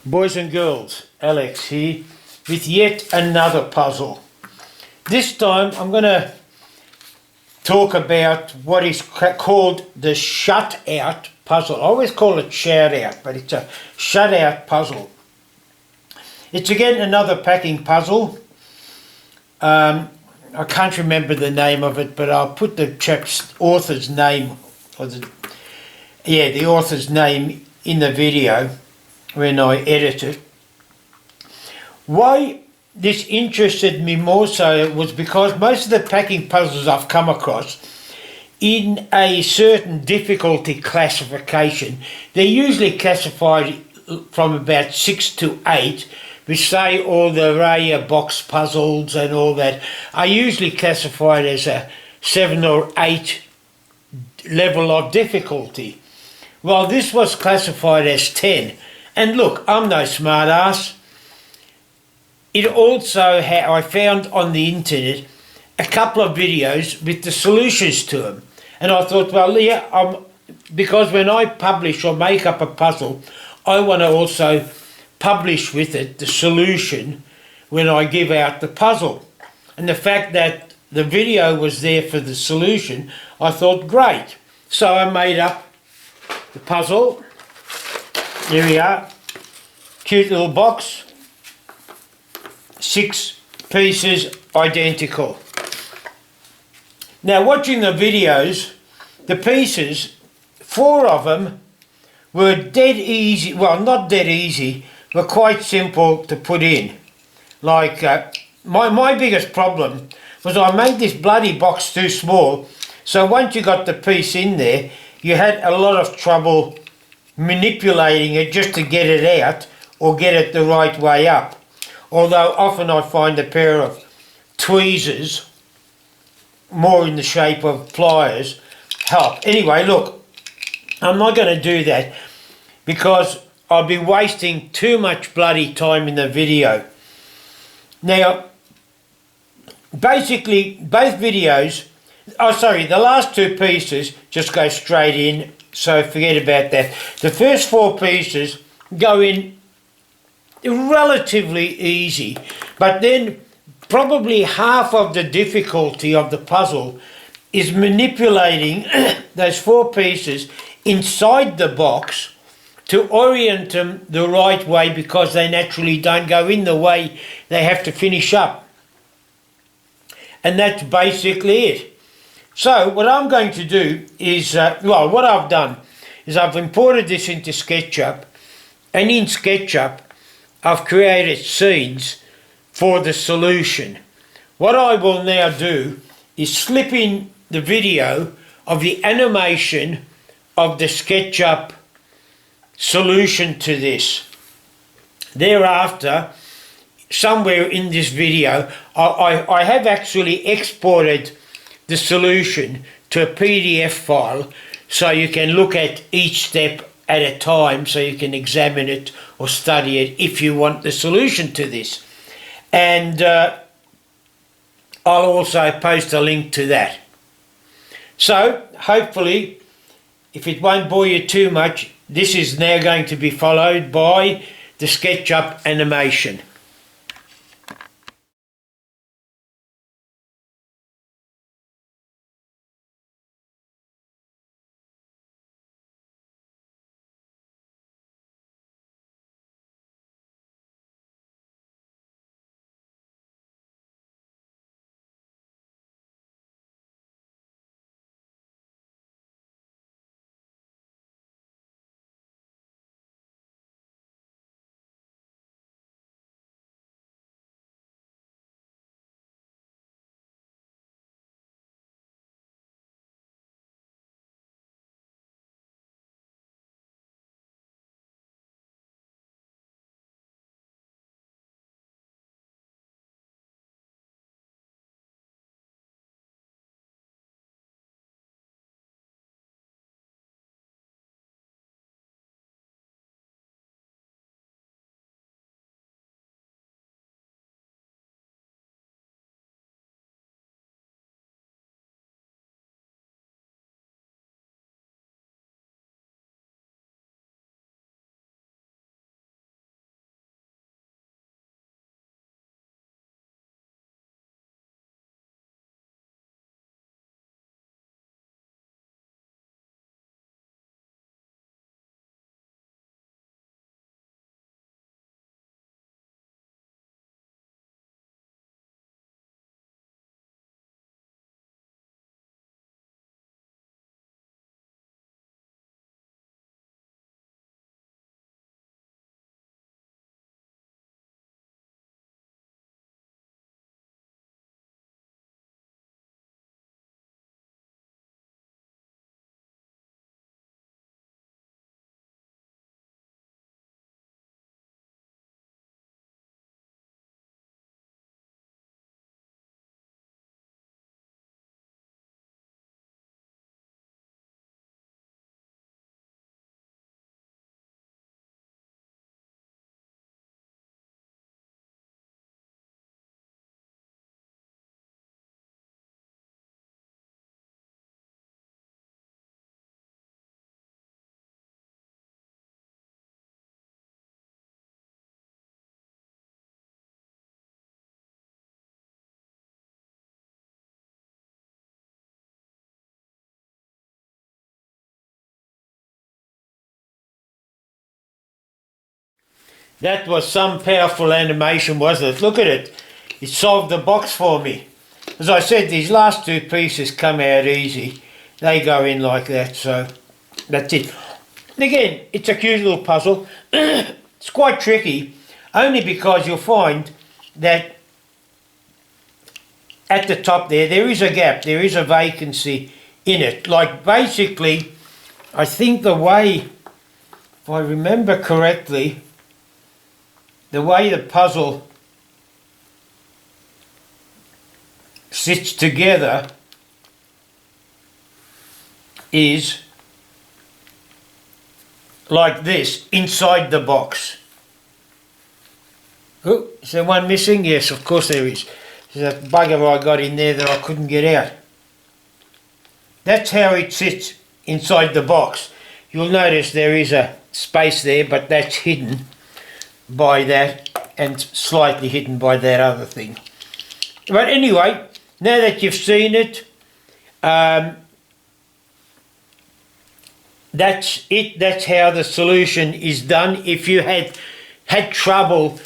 Boys and girls, Alex here with yet another puzzle. This time I'm going to talk about what is called the Shutout Puzzle. I always call it shout out, but it's a shutout puzzle. It's again another packing puzzle. I can't remember the name of it, but I'll put the chap's author's name, or the author's name in the video when I edit it. Why this interested me more so was because most of the packing puzzles I've come across in a certain difficulty classification, they're usually classified from about 6 to 8, which say all the raya box puzzles and all that are usually classified as a 7 or 8 level of difficulty. Well, this was classified as 10. And look, I'm no smart ass. It also I found on the internet a couple of videos with the solutions to them. And I thought, well, yeah, because when I publish or make up a puzzle, I want to also publish with it the solution when I give out the puzzle. And the fact that the video was there for the solution, I thought, great. So I made up the puzzle. Here we are, cute little box, 6 pieces identical. Now watching the videos, the pieces, 4 of them were dead easy, well not dead easy, but quite simple to put in. Like my biggest problem was I made this bloody box too small, so once you got the piece in there, you had a lot of trouble manipulating it just to get it out or get it the right way up. Although often I find a pair of tweezers, more in the shape of pliers, help. Anyway, look, I'm not going to do that because I'll be wasting too much bloody time in the video. Now, basically both videos, the last 2 pieces just go straight in, so forget about that. The first 4 pieces go in relatively easy, but then probably half of the difficulty of the puzzle is manipulating those 4 pieces inside the box to orient them the right way, because they naturally don't go in the way they have to finish up. And that's basically it. So what I'm going to do is, what I've done is I've imported this into SketchUp, and in SketchUp I've created scenes for the solution. What I will now do is slip in the video of the animation of the SketchUp solution to this. Thereafter, somewhere in this video, I have actually exported the solution to a PDF file, so you can look at each step at a time, so you can examine it or study it if you want the solution to this. And I'll also post a link to that. So hopefully, if it won't bore you too much, this is now going to be followed by the SketchUp animation. That was some powerful animation, wasn't it? Look at it. It solved the box for me. As I said, these last two pieces come out easy. They go in like that, so that's it. And again, it's a cute little puzzle. It's quite tricky, only because you'll find that at the top there is a gap, there is a vacancy in it. Like basically, I think the way, if I remember correctly, the way the puzzle sits together is like this, inside the box. Oh, is there one missing? Yes, of course there is. There's that bugger I got in there that I couldn't get out. That's how it sits inside the box. You'll notice there is a space there, but that's hidden by that and slightly hidden by that other thing. But anyway, now that you've seen it, that's it. That's how the solution is done. If you had trouble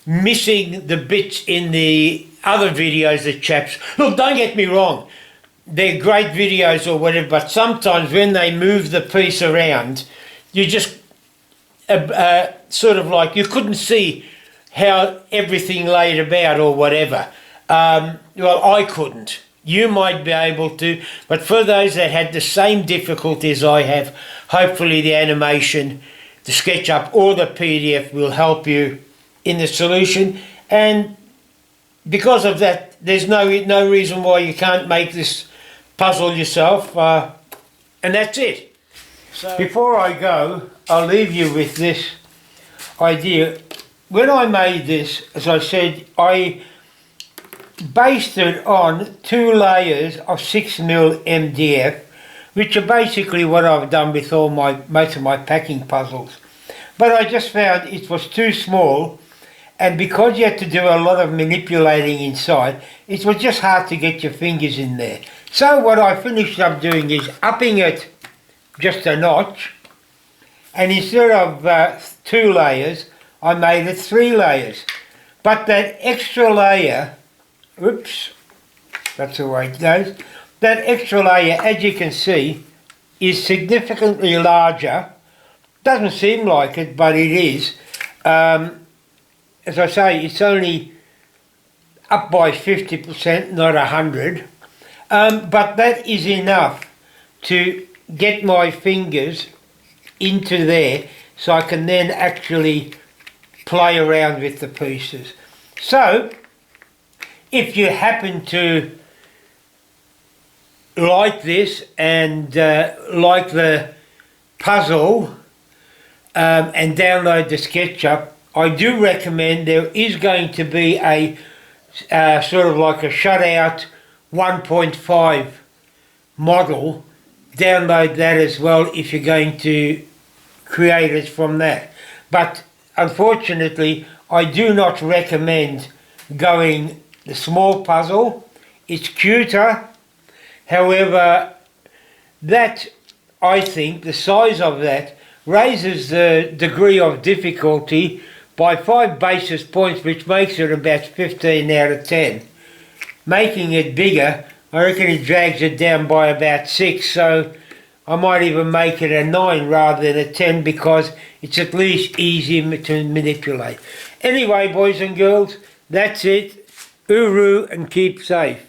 missing the bits in the other videos, the chaps, look, don't get me wrong, they're great videos or whatever, but sometimes when they move the piece around, you just sort of like, you couldn't see how everything laid about or whatever. Well, I couldn't. You might be able to, but for those that had the same difficulties I have, hopefully the animation, the SketchUp or the PDF will help you in the solution. And because of that, there's no reason why you can't make this puzzle yourself, and that's it. So before I go, I'll leave you with this idea. When I made this, as I said, I based it on 2 layers of 6mm MDF, which are basically what I've done with most of my packing puzzles. But I just found it was too small, and because you had to do a lot of manipulating inside, it was just hard to get your fingers in there. So what I finished up doing is upping it just a notch, and instead of 2 layers, I made it 3 layers. But that extra layer, oops, that's the way it goes, that extra layer, as you can see, is significantly larger. Doesn't seem like it, but it is. As I say, it's only up by 50%, not 100. But that is enough to get my fingers into there so I can then actually play around with the pieces. So, if you happen to like this and like the puzzle and download the SketchUp, I do recommend there is going to be a sort of like a Shutout 1.5 model. Download that as well if you're going to create it from that. But unfortunately, I do not recommend going the small puzzle. It's cuter. However, that, I think, the size of that raises the degree of difficulty by 5 basis points, which makes it about 15 out of 10. Making it bigger, I reckon it drags it down by about 6, so I might even make it a 9 rather than a 10 because it's at least easy to manipulate. Anyway, boys and girls, that's it. Uru and keep safe.